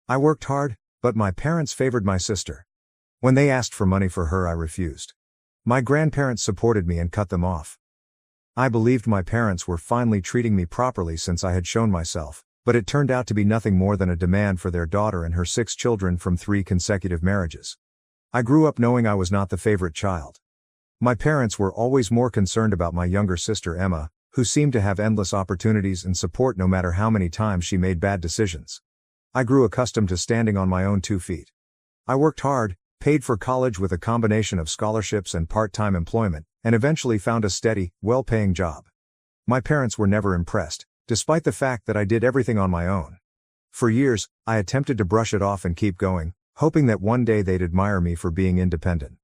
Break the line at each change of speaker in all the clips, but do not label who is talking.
I worked hard, but my parents favored my sister. When they asked for money for her, I refused. My grandparents supported me and cut them off. I believed my parents were finally treating me properly since I had shown myself, but it turned out to be nothing more than a demand for their daughter and her 6 children from 3 consecutive marriages. I grew up knowing I was not the favorite child. My parents were always more concerned about my younger sister Emma, who seemed to have endless opportunities and support no matter how many times she made bad decisions. I grew accustomed to standing on my own 2 feet. I worked hard, paid for college with a combination of scholarships and part-time employment, and eventually found a steady, well-paying job. My parents were never impressed, despite the fact that I did everything on my own. For years, I attempted to brush it off and keep going, hoping that one day they'd admire me for being independent.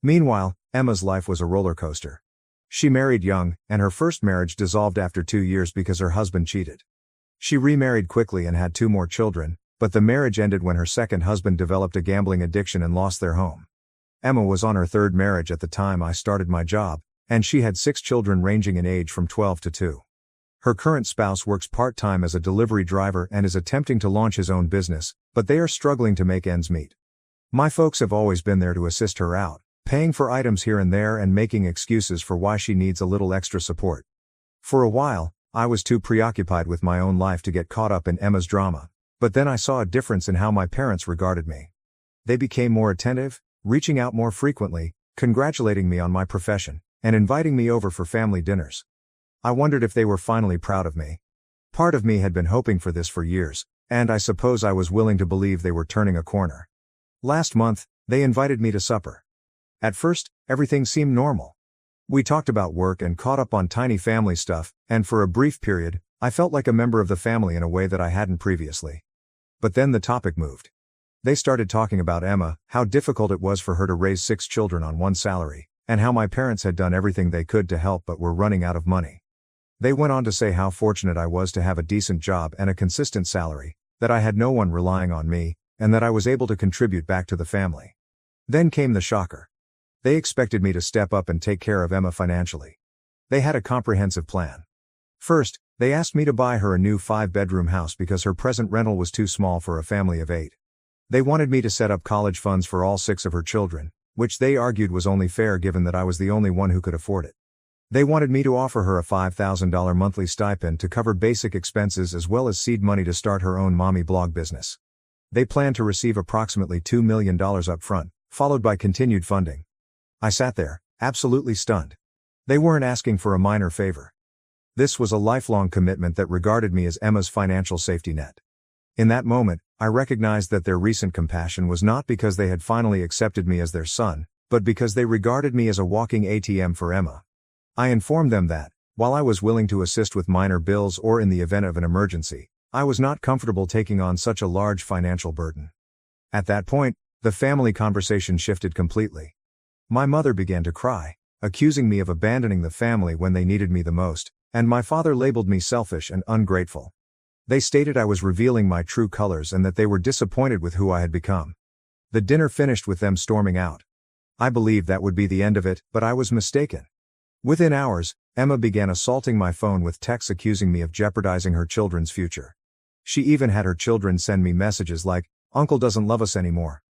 Meanwhile, Emma's life was a roller coaster. She married young, and her first marriage dissolved after 2 years because her husband cheated. She remarried quickly and had 2 more children, but the marriage ended when her second husband developed a gambling addiction and lost their home. Emma was on her 3rd marriage at the time I started my job, and she had 6 children ranging in age from 12 to 2. Her current spouse works part-time as a delivery driver and is attempting to launch his own business, but they are struggling to make ends meet. My folks have always been there to assist her out, paying for items here and there and making excuses for why she needs a little extra support. For a while, I was too preoccupied with my own life to get caught up in Emma's drama, but then I saw a difference in how my parents regarded me. They became more attentive, reaching out more frequently, congratulating me on my profession, and inviting me over for family dinners. I wondered if they were finally proud of me. Part of me had been hoping for this for years, and I suppose I was willing to believe they were turning a corner. Last month, they invited me to supper. At first, everything seemed normal. We talked about work and caught up on tiny family stuff, and for a brief period, I felt like a member of the family in a way that I hadn't previously. But then the topic moved. They started talking about Emma, how difficult it was for her to raise 6 children on one salary, and how my parents had done everything they could to help but were running out of money. They went on to say how fortunate I was to have a decent job and a consistent salary, that I had no one relying on me, and that I was able to contribute back to the family. Then came the shocker. They expected me to step up and take care of Emma financially. They had a comprehensive plan. First, they asked me to buy her a new 5-bedroom house because her present rental was too small for a family of 8. They wanted me to set up college funds for all 6 of her children, which they argued was only fair given that I was the only one who could afford it. They wanted me to offer her a $5,000 monthly stipend to cover basic expenses as well as seed money to start her own mommy blog business. They planned to receive approximately $2 million up front, followed by continued funding. I sat there, absolutely stunned. They weren't asking for a minor favor. This was a lifelong commitment that regarded me as Emma's financial safety net. In that moment, I recognized that their recent compassion was not because they had finally accepted me as their son, but because they regarded me as a walking ATM for Emma. I informed them that, while I was willing to assist with minor bills or in the event of an emergency, I was not comfortable taking on such a large financial burden. At that point, the family conversation shifted completely. My mother began to cry, accusing me of abandoning the family when they needed me the most, and my father labeled me selfish and ungrateful. They stated I was revealing my true colors and that they were disappointed with who I had become. The dinner finished with them storming out. I believed that would be the end of it, but I was mistaken. Within hours, Emma began assaulting my phone with texts accusing me of jeopardizing her children's future. She even had her children send me messages like, "Uncle doesn't love us anymore."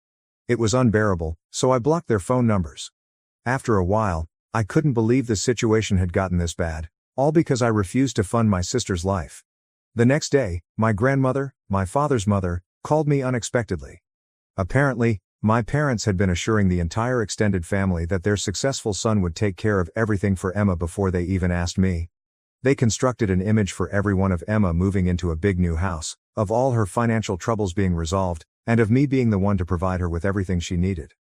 It was unbearable, so I blocked their phone numbers. After a while, I couldn't believe the situation had gotten this bad, all because I refused to fund my sister's life. The next day, my grandmother, my father's mother, called me unexpectedly. Apparently, my parents had been assuring the entire extended family that their successful son would take care of everything for Emma before they even asked me. They constructed an image for everyone of Emma moving into a big new house, of all her financial troubles being resolved, and of me being the one to provide her with everything she needed.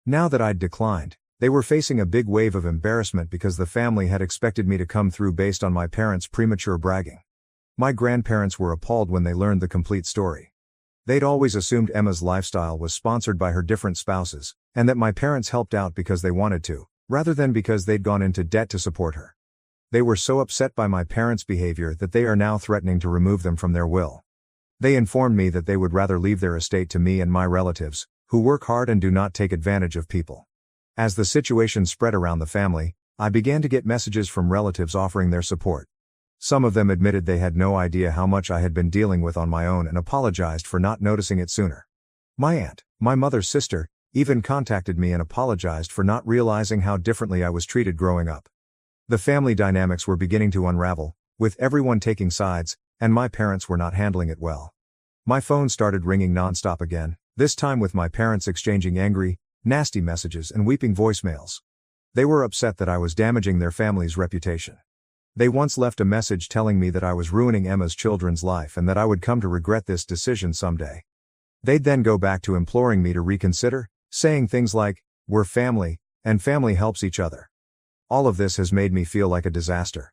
Now that I'd declined, they were facing a big wave of embarrassment because the family had expected me to come through based on my parents' premature bragging. My grandparents were appalled when they learned the complete story. They'd always assumed Emma's lifestyle was sponsored by her different spouses, and that my parents helped out because they wanted to, rather than because they'd gone into debt to support her. They were so upset by my parents' behavior that they are now threatening to remove them from their will. They informed me that they would rather leave their estate to me and my relatives, who work hard and do not take advantage of people. As the situation spread around the family, I began to get messages from relatives offering their support. Some of them admitted they had no idea how much I had been dealing with on my own and apologized for not noticing it sooner. My aunt, my mother's sister, even contacted me and apologized for not realizing how differently I was treated growing up. The family dynamics were beginning to unravel, with everyone taking sides, and my parents were not handling it well. My phone started ringing nonstop again, this time with my parents exchanging angry, nasty messages and weeping voicemails. They were upset that I was damaging their family's reputation. They once left a message telling me that I was ruining Emma's children's life and that I would come to regret this decision someday. They'd then go back to imploring me to reconsider, saying things like, "We're family, and family helps each other." All of this has made me feel like a disaster.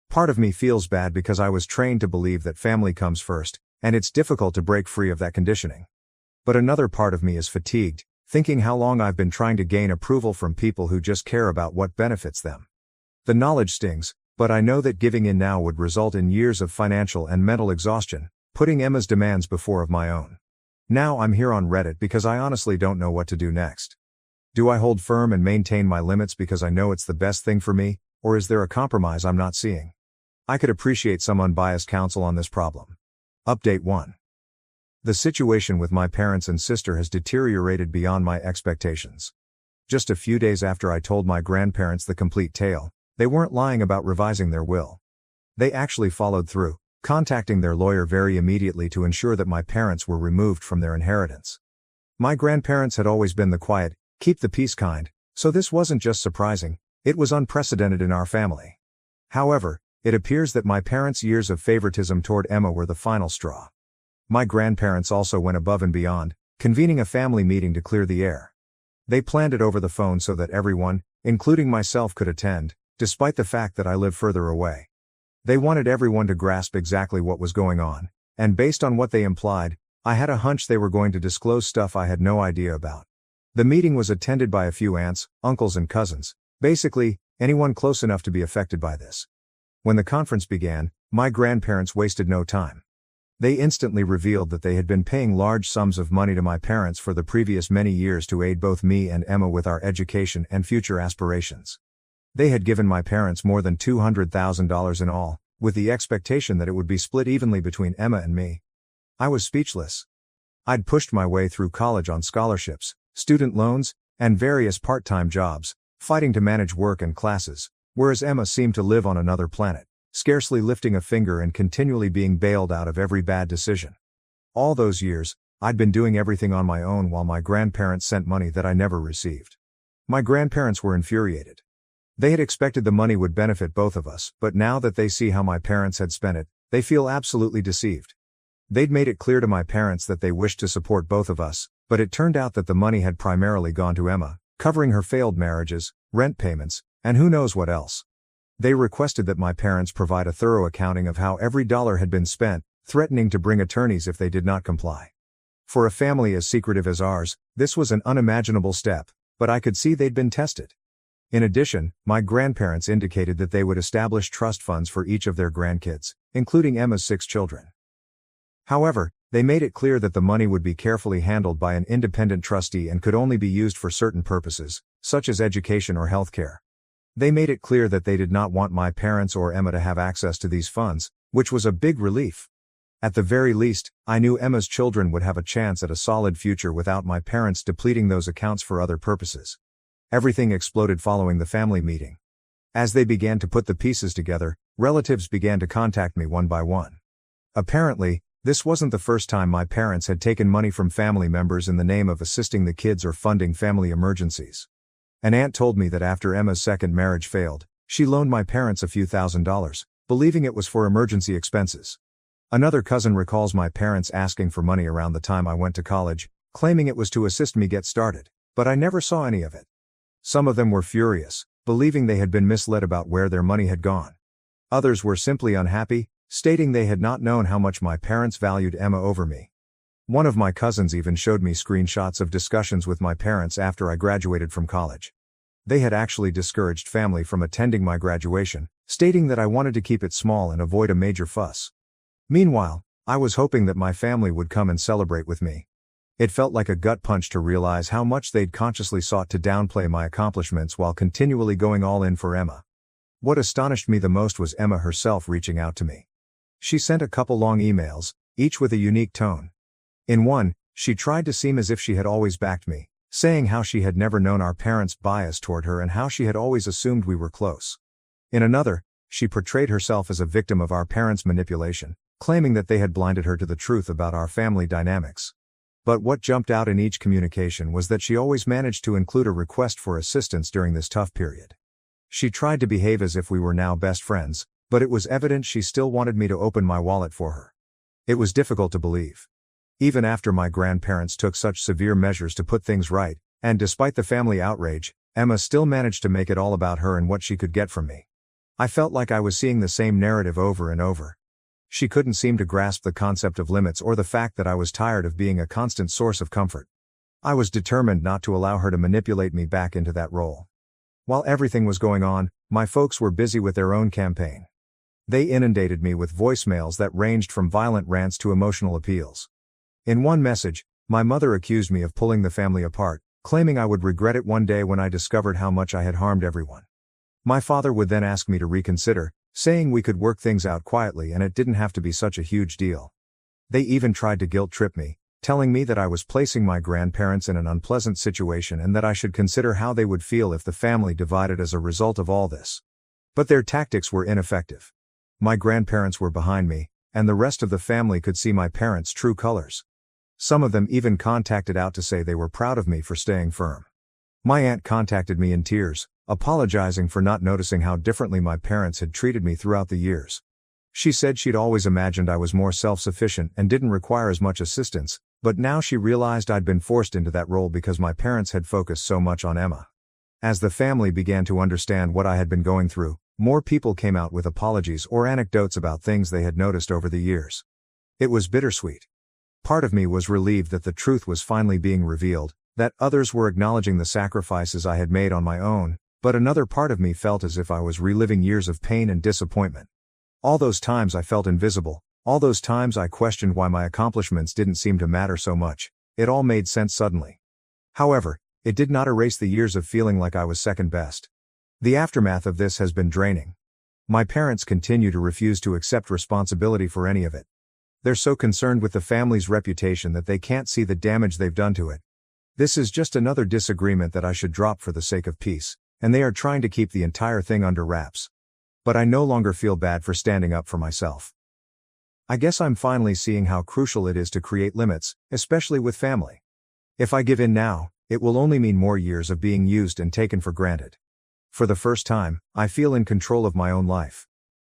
Part of me feels bad because I was trained to believe that family comes first, and it's difficult to break free of that conditioning. But another part of me is fatigued, thinking how long I've been trying to gain approval from people who just care about what benefits them. The knowledge stings, but I know that giving in now would result in years of financial and mental exhaustion, putting Emma's demands before of my own. Now I'm here on Reddit because I honestly don't know what to do next. Do I hold firm and maintain my limits because I know it's the best thing for me, or is there a compromise I'm not seeing? I could appreciate some unbiased counsel on this problem. Update 1. The situation with my parents and sister has deteriorated beyond my expectations. Just a few days after I told my grandparents the complete tale, they weren't lying about revising their will. They actually followed through, contacting their lawyer very immediately to ensure that my parents were removed from their inheritance. My grandparents had always been the quiet, keep the peace kind, so this wasn't just surprising, it was unprecedented in our family. However, it appears that my parents' years of favoritism toward Emma were the final straw. My grandparents also went above and beyond, convening a family meeting to clear the air. They planned it over the phone so that everyone, including myself, could attend, despite the fact that I live further away. They wanted everyone to grasp exactly what was going on, and based on what they implied, I had a hunch they were going to disclose stuff I had no idea about. The meeting was attended by a few aunts, uncles and cousins, basically, anyone close enough to be affected by this. When the conference began, my grandparents wasted no time. They instantly revealed that they had been paying large sums of money to my parents for the previous many years to aid both me and Emma with our education and future aspirations. They had given my parents more than $200,000 in all, with the expectation that it would be split evenly between Emma and me. I was speechless. I'd pushed my way through college on scholarships, student loans, and various part-time jobs, fighting to manage work and classes, whereas Emma seemed to live on another planet, scarcely lifting a finger and continually being bailed out of every bad decision. All those years, I'd been doing everything on my own while my grandparents sent money that I never received. My grandparents were infuriated. They had expected the money would benefit both of us, but now that they see how my parents had spent it, they feel absolutely deceived. They'd made it clear to my parents that they wished to support both of us, but it turned out that the money had primarily gone to Emma, covering her failed marriages, rent payments, and who knows what else. They requested that my parents provide a thorough accounting of how every dollar had been spent, threatening to bring attorneys if they did not comply. For a family as secretive as ours, this was an unimaginable step, but I could see they'd been tested. In addition, my grandparents indicated that they would establish trust funds for each of their grandkids, including Emma's 6 children. However, they made it clear that the money would be carefully handled by an independent trustee and could only be used for certain purposes, such as education or healthcare. They made it clear that they did not want my parents or Emma to have access to these funds, which was a big relief. At the very least, I knew Emma's children would have a chance at a solid future without my parents depleting those accounts for other purposes. Everything exploded following the family meeting. As they began to put the pieces together, relatives began to contact me one by one. Apparently, this wasn't the first time my parents had taken money from family members in the name of assisting the kids or funding family emergencies. An aunt told me that after Emma's second marriage failed, she loaned my parents a few $1,000s, believing it was for emergency expenses. Another cousin recalls my parents asking for money around the time I went to college, claiming it was to assist me get started, but I never saw any of it. Some of them were furious, believing they had been misled about where their money had gone. Others were simply unhappy, stating they had not known how much my parents valued Emma over me. One of my cousins even showed me screenshots of discussions with my parents after I graduated from college. They had actually discouraged family from attending my graduation, stating that I wanted to keep it small and avoid a major fuss. Meanwhile, I was hoping that my family would come and celebrate with me. It felt like a gut punch to realize how much they'd consciously sought to downplay my accomplishments while continually going all in for Emma. What astonished me the most was Emma herself reaching out to me. She sent a couple long emails, each with a unique tone. In one, she tried to seem as if she had always backed me, saying how she had never known our parents' bias toward her and how she had always assumed we were close. In another, she portrayed herself as a victim of our parents' manipulation, claiming that they had blinded her to the truth about our family dynamics. But what jumped out in each communication was that she always managed to include a request for assistance during this tough period. She tried to behave as if we were now best friends, but it was evident she still wanted me to open my wallet for her. It was difficult to believe. Even after my grandparents took such severe measures to put things right, and despite the family outrage, Emma still managed to make it all about her and what she could get from me. I felt like I was seeing the same narrative over and over. She couldn't seem to grasp the concept of limits or the fact that I was tired of being a constant source of comfort. I was determined not to allow her to manipulate me back into that role. While everything was going on, my folks were busy with their own campaign. They inundated me with voicemails that ranged from violent rants to emotional appeals. In one message, my mother accused me of pulling the family apart, claiming I would regret it one day when I discovered how much I had harmed everyone. My father would then ask me to reconsider, saying we could work things out quietly and it didn't have to be such a huge deal. They even tried to guilt-trip me, telling me that I was placing my grandparents in an unpleasant situation and that I should consider how they would feel if the family divided as a result of all this. But their tactics were ineffective. My grandparents were behind me, and the rest of the family could see my parents' true colors. Some of them even contacted out to say they were proud of me for staying firm. My aunt contacted me in tears, apologizing for not noticing how differently my parents had treated me throughout the years. She said she'd always imagined I was more self-sufficient and didn't require as much assistance, but now she realized I'd been forced into that role because my parents had focused so much on Emma. As the family began to understand what I had been going through, more people came out with apologies or anecdotes about things they had noticed over the years. It was bittersweet. Part of me was relieved that the truth was finally being revealed, that others were acknowledging the sacrifices I had made on my own, but another part of me felt as if I was reliving years of pain and disappointment. All those times I felt invisible, all those times I questioned why my accomplishments didn't seem to matter so much, it all made sense suddenly. However, it did not erase the years of feeling like I was second best. The aftermath of this has been draining. My parents continue to refuse to accept responsibility for any of it. They're so concerned with the family's reputation that they can't see the damage they've done to it. This is just another disagreement that I should drop for the sake of peace, and they are trying to keep the entire thing under wraps. But I no longer feel bad for standing up for myself. I guess I'm finally seeing how crucial it is to create limits, especially with family. If I give in now, it will only mean more years of being used and taken for granted. For the first time, I feel in control of my own life.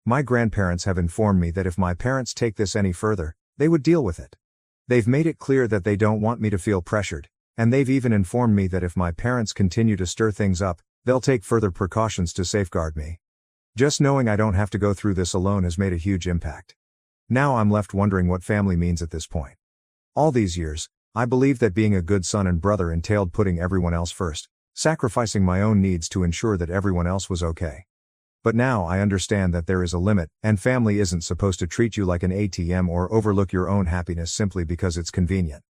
My grandparents have informed me that if my parents take this any further, they would deal with it. They've made it clear that they don't want me to feel pressured, and they've even informed me that if my parents continue to stir things up, they'll take further precautions to safeguard me. Just knowing I don't have to go through this alone has made a huge impact. Now I'm left wondering what family means at this point. All these years, I believed that being a good son and brother entailed putting everyone else first, sacrificing my own needs to ensure that everyone else was okay. But now I understand that there is a limit, and family isn't supposed to treat you like an ATM or overlook your own happiness simply because it's convenient.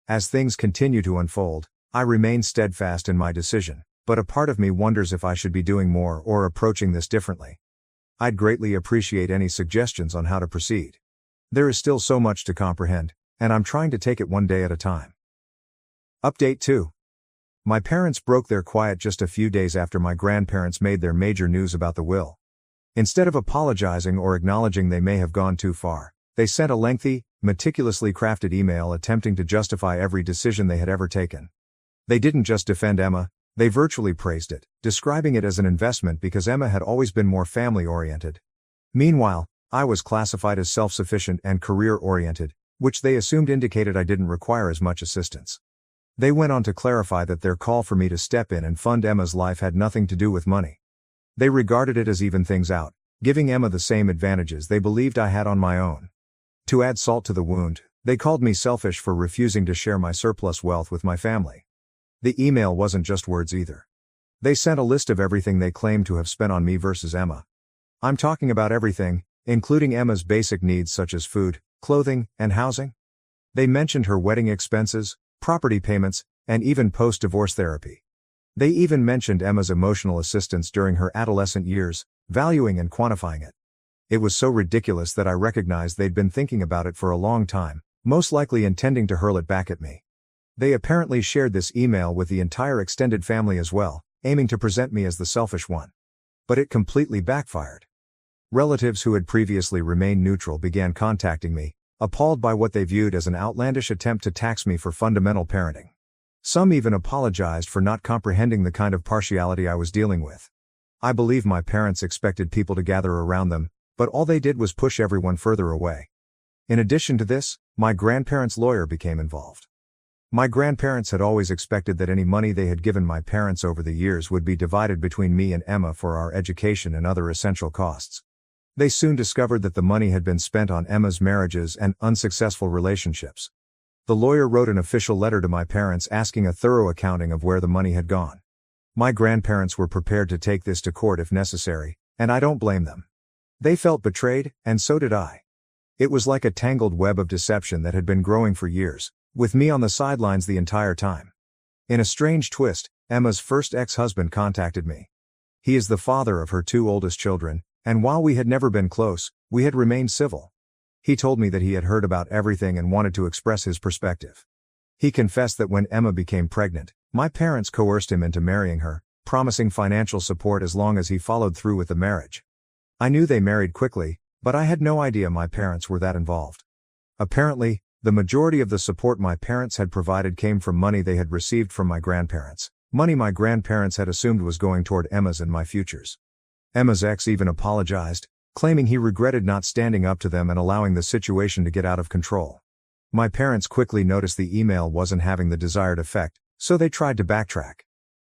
As things continue to unfold, I remain steadfast in my decision, but a part of me wonders if I should be doing more or approaching this differently. I'd greatly appreciate any suggestions on how to proceed. There is still so much to comprehend, and I'm trying to take it one day at a time. Update 2. My parents broke their quiet just a few days after my grandparents made their major news about the will. Instead of apologizing or acknowledging they may have gone too far, they sent a lengthy, meticulously crafted email attempting to justify every decision they had ever taken. They didn't just defend Emma, they virtually praised it, describing it as an investment because Emma had always been more family-oriented. Meanwhile, I was classified as self-sufficient and career-oriented, which they assumed indicated I didn't require as much assistance. They went on to clarify that their call for me to step in and fund Emma's life had nothing to do with money. They regarded it as even things out, giving Emma the same advantages they believed I had on my own. To add salt to the wound, they called me selfish for refusing to share my surplus wealth with my family. The email wasn't just words either. They sent a list of everything they claimed to have spent on me versus Emma. I'm talking about everything, including Emma's basic needs such as food, clothing, and housing. They mentioned her wedding expenses, property payments, and even post-divorce therapy. They even mentioned Emma's emotional assistance during her adolescent years, valuing and quantifying it. It was so ridiculous that I recognized they'd been thinking about it for a long time, most likely intending to hurl it back at me. They apparently shared this email with the entire extended family as well, aiming to present me as the selfish one. But it completely backfired. Relatives who had previously remained neutral began contacting me, appalled by what they viewed as an outlandish attempt to tax me for fundamental parenting. Some even apologized for not comprehending the kind of partiality I was dealing with. I believe my parents expected people to gather around them, but all they did was push everyone further away. In addition to this, my grandparents' lawyer became involved. My grandparents had always expected that any money they had given my parents over the years would be divided between me and Emma for our education and other essential costs. They soon discovered that the money had been spent on Emma's marriages and unsuccessful relationships. The lawyer wrote an official letter to my parents asking a thorough accounting of where the money had gone. My grandparents were prepared to take this to court if necessary, and I don't blame them. They felt betrayed, and so did I. It was like a tangled web of deception that had been growing for years, with me on the sidelines the entire time. In a strange twist, Emma's first ex-husband contacted me. He is the father of her 2 oldest children, and while we had never been close, we had remained civil. He told me that he had heard about everything and wanted to express his perspective. He confessed that when Emma became pregnant, my parents coerced him into marrying her, promising financial support as long as he followed through with the marriage. I knew they married quickly, but I had no idea my parents were that involved. Apparently, the majority of the support my parents had provided came from money they had received from my grandparents, money my grandparents had assumed was going toward Emma's and my futures. Emma's ex even apologized, claiming he regretted not standing up to them and allowing the situation to get out of control. My parents quickly noticed the email wasn't having the desired effect, so they tried to backtrack.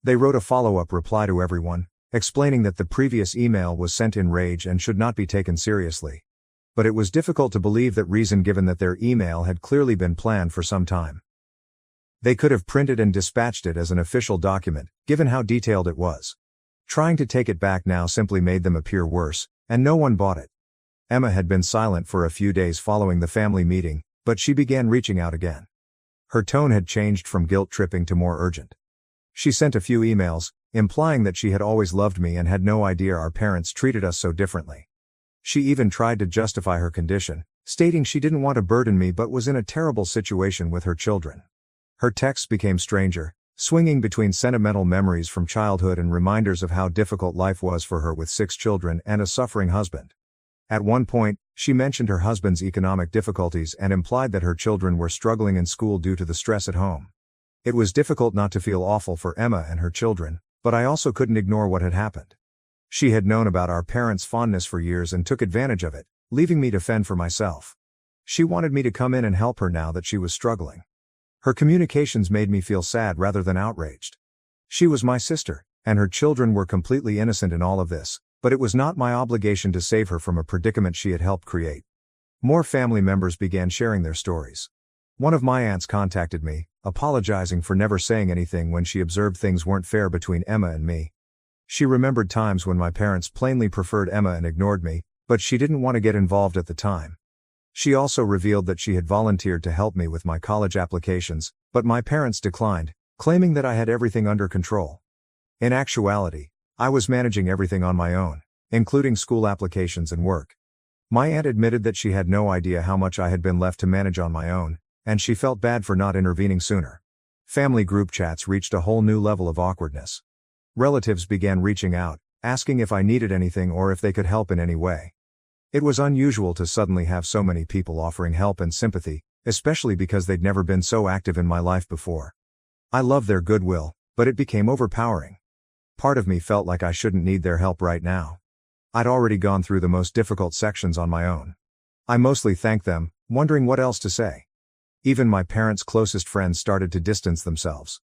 They wrote a follow-up reply to everyone, explaining that the previous email was sent in rage and should not be taken seriously. But it was difficult to believe that reason given that their email had clearly been planned for some time. They could have printed and dispatched it as an official document, given how detailed it was. Trying to take it back now simply made them appear worse, and no one bought it. Emma had been silent for a few days following the family meeting, but she began reaching out again. Her tone had changed from guilt-tripping to more urgent. She sent a few emails, implying that she had always loved me and had no idea our parents treated us so differently. She even tried to justify her condition, stating she didn't want to burden me but was in a terrible situation with her children. Her texts became stranger, swinging between sentimental memories from childhood and reminders of how difficult life was for her with 6 children and a suffering husband. At one point, she mentioned her husband's economic difficulties and implied that her children were struggling in school due to the stress at home. It was difficult not to feel awful for Emma and her children, but I also couldn't ignore what had happened. She had known about our parents' fondness for years and took advantage of it, leaving me to fend for myself. She wanted me to come in and help her now that she was struggling. Her communications made me feel sad rather than outraged. She was my sister, and her children were completely innocent in all of this, but it was not my obligation to save her from a predicament she had helped create. More family members began sharing their stories. One of my aunts contacted me, apologizing for never saying anything when she observed things weren't fair between Emma and me. She remembered times when my parents plainly preferred Emma and ignored me, but she didn't want to get involved at the time. She also revealed that she had volunteered to help me with my college applications, but my parents declined, claiming that I had everything under control. In actuality, I was managing everything on my own, including school applications and work. My aunt admitted that she had no idea how much I had been left to manage on my own, and she felt bad for not intervening sooner. Family group chats reached a whole new level of awkwardness. Relatives began reaching out, asking if I needed anything or if they could help in any way. It was unusual to suddenly have so many people offering help and sympathy, especially because they'd never been so active in my life before. I loved their goodwill, but it became overpowering. Part of me felt like I shouldn't need their help right now. I'd already gone through the most difficult sections on my own. I mostly thanked them, wondering what else to say. Even my parents' closest friends started to distance themselves.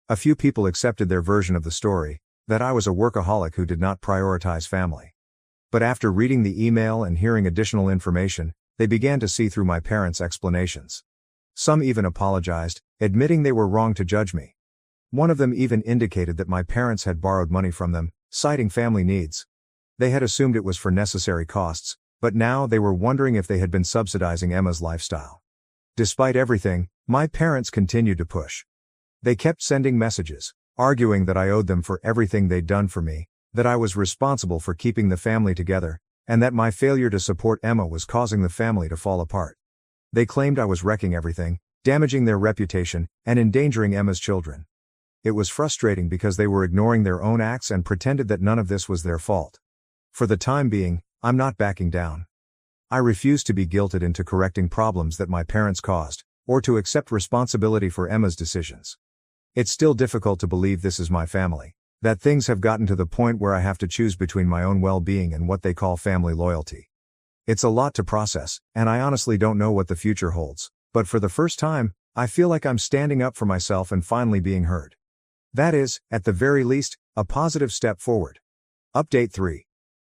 A few people accepted their version of the story, that I was a workaholic who did not prioritize family. But after reading the email and hearing additional information, they began to see through my parents' explanations. Some even apologized, admitting they were wrong to judge me. One of them even indicated that my parents had borrowed money from them, citing family needs. They had assumed it was for necessary costs, but now they were wondering if they had been subsidizing Emma's lifestyle. Despite everything, my parents continued to push. They kept sending messages, arguing that I owed them for everything they'd done for me, that I was responsible for keeping the family together, and that my failure to support Emma was causing the family to fall apart. They claimed I was wrecking everything, damaging their reputation, and endangering Emma's children. It was frustrating because they were ignoring their own acts and pretended that none of this was their fault. For the time being, I'm not backing down. I refuse to be guilted into correcting problems that my parents caused, or to accept responsibility for Emma's decisions. It's still difficult to believe this is my family, that things have gotten to the point where I have to choose between my own well-being and what they call family loyalty. It's a lot to process, and I honestly don't know what the future holds, but for the first time, I feel like I'm standing up for myself and finally being heard. That is, at the very least, a positive step forward. Update 3.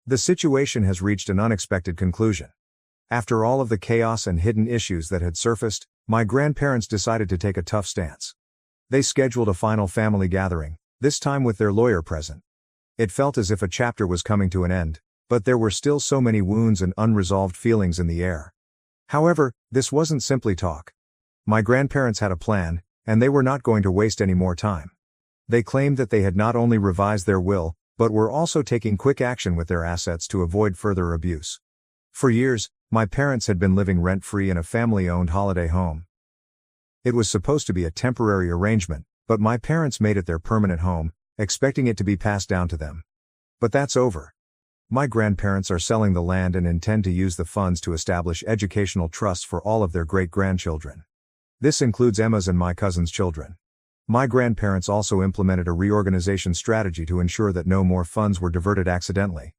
The situation has reached an unexpected conclusion. After all of the chaos and hidden issues that had surfaced, my grandparents decided to take a tough stance. They scheduled a final family gathering, this time with their lawyer present. It felt as if a chapter was coming to an end, but there were still so many wounds and unresolved feelings in the air. However, this wasn't simply talk. My grandparents had a plan, and they were not going to waste any more time. They claimed that they had not only revised their will, but were also taking quick action with their assets to avoid further abuse. For years, my parents had been living rent-free in a family-owned holiday home. It was supposed to be a temporary arrangement, but my parents made it their permanent home, expecting it to be passed down to them. But that's over. My grandparents are selling the land and intend to use the funds to establish educational trusts for all of their great-grandchildren. This includes Emma's and my cousin's children. My grandparents also implemented a reorganization strategy to ensure that no more funds were diverted accidentally.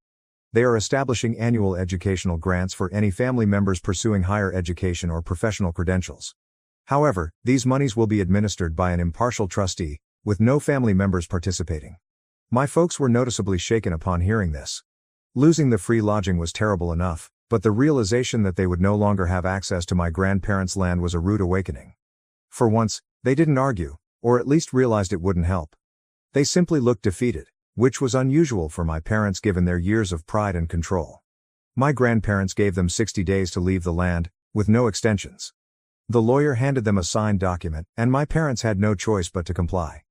They are establishing annual educational grants for any family members pursuing higher education or professional credentials. However, these monies will be administered by an impartial trustee, with no family members participating. My folks were noticeably shaken upon hearing this. Losing the free lodging was terrible enough, but the realization that they would no longer have access to my grandparents' land was a rude awakening. For once, they didn't argue, or at least realized it wouldn't help. They simply looked defeated, which was unusual for my parents given their years of pride and control. My grandparents gave them 60 days to leave the land, with no extensions. The lawyer handed them a signed document, and my parents had no choice but to comply.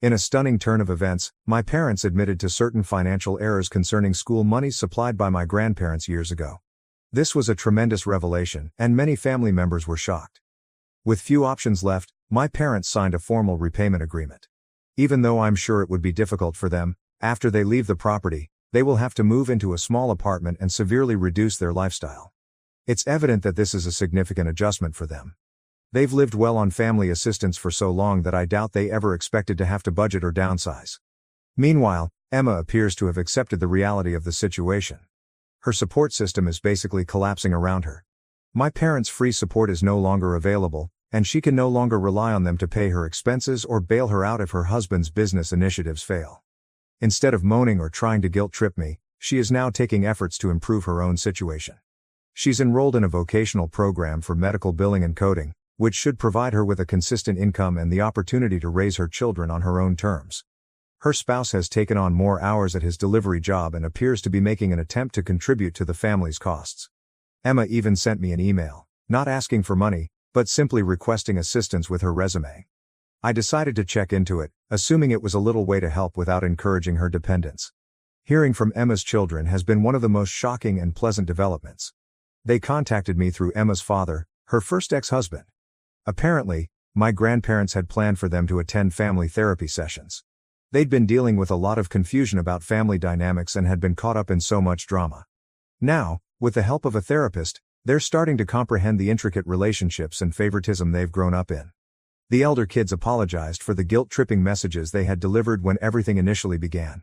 In a stunning turn of events, my parents admitted to certain financial errors concerning school monies supplied by my grandparents years ago. This was a tremendous revelation, and many family members were shocked. With few options left, my parents signed a formal repayment agreement. Even though I'm sure it would be difficult for them, after they leave the property, they will have to move into a small apartment and severely reduce their lifestyle. It's evident that this is a significant adjustment for them. They've lived well on family assistance for so long that I doubt they ever expected to have to budget or downsize. Meanwhile, Emma appears to have accepted the reality of the situation. Her support system is basically collapsing around her. My parents' free support is no longer available, and she can no longer rely on them to pay her expenses or bail her out if her husband's business initiatives fail. Instead of moaning or trying to guilt-trip me, she is now taking efforts to improve her own situation. She's enrolled in a vocational program for medical billing and coding, which should provide her with a consistent income and the opportunity to raise her children on her own terms. Her spouse has taken on more hours at his delivery job and appears to be making an attempt to contribute to the family's costs. Emma even sent me an email, not asking for money, but simply requesting assistance with her resume. I decided to check into it, assuming it was a little way to help without encouraging her dependence. Hearing from Emma's children has been one of the most shocking and pleasant developments. They contacted me through Emma's father, her first ex-husband. Apparently, my grandparents had planned for them to attend family therapy sessions. They'd been dealing with a lot of confusion about family dynamics and had been caught up in so much drama. Now, with the help of a therapist, they're starting to comprehend the intricate relationships and favoritism they've grown up in. The elder kids apologized for the guilt-tripping messages they had delivered when everything initially began.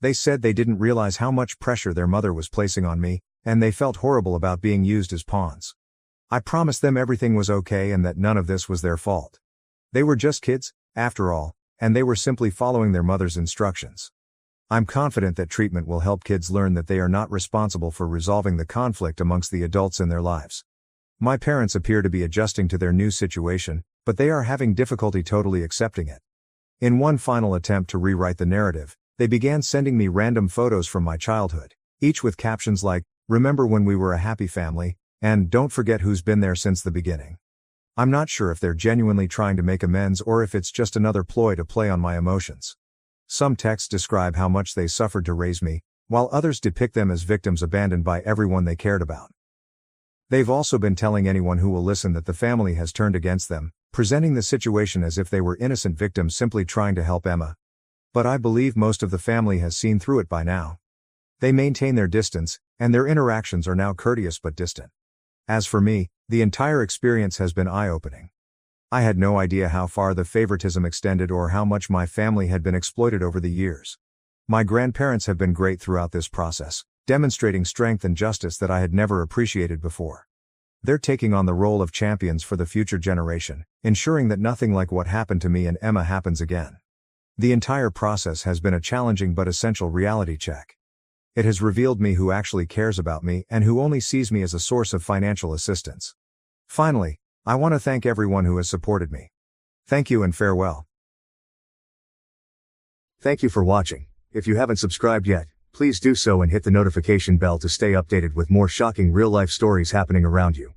They said they didn't realize how much pressure their mother was placing on me, and they felt horrible about being used as pawns. I promised them everything was okay and that none of this was their fault. They were just kids, after all, and they were simply following their mother's instructions. I'm confident that treatment will help kids learn that they are not responsible for resolving the conflict amongst the adults in their lives. My parents appear to be adjusting to their new situation, but they are having difficulty totally accepting it. In one final attempt to rewrite the narrative, they began sending me random photos from my childhood, each with captions like, "Remember when we were a happy family," and "Don't forget who's been there since the beginning." I'm not sure if they're genuinely trying to make amends or if it's just another ploy to play on my emotions. Some texts describe how much they suffered to raise me, while others depict them as victims abandoned by everyone they cared about. They've also been telling anyone who will listen that the family has turned against them, presenting the situation as if they were innocent victims simply trying to help Emma. But I believe most of the family has seen through it by now. They maintain their distance, and their interactions are now courteous but distant. As for me, the entire experience has been eye-opening. I had no idea how far the favoritism extended or how much my family had been exploited over the years. My grandparents have been great throughout this process, demonstrating strength and justice that I had never appreciated before. They're taking on the role of champions for the future generation, ensuring that nothing like what happened to me and Emma happens again. The entire process has been a challenging but essential reality check. It has revealed me who actually cares about me and who only sees me as a source of financial assistance. Finally, I want to thank everyone who has supported me. Thank you and farewell.
Thank you for watching. If you haven't subscribed yet, please do so and hit the notification bell to stay updated with more shocking real-life stories happening around you.